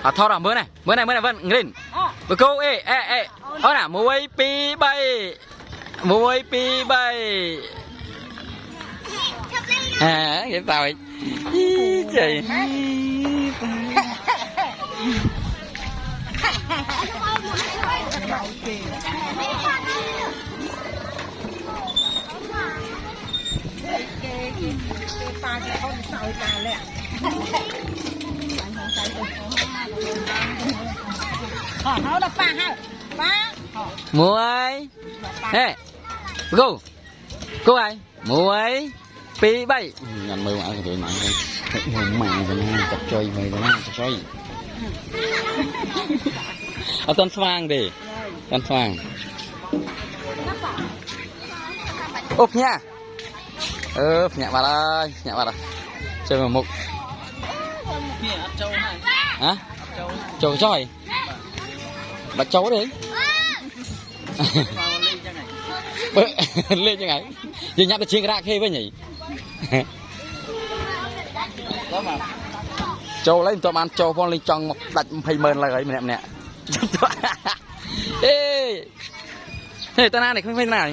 họ thọ rồi mới này vân ngrin bữa cô ê ó nè muối pi bay à cái tao ấy trời họ là ba ha ba muối nè cô ai muối pi bay nhận mười mạng tụi mạng hùng mạng rồi nha chặt chơi mày rồi nha chặt chơi ở con xoang đi con xoang úp nha nhẹ vào đây nhẹ vào đây chơi một mục hả châu chơi bắt châu đi lên như ngày giờ nhặt được chiên ra khi với nhỉ châu lấy tụi ăn châu con lên trong một đặt phải mờn là ấy nè ê ta này không phải nào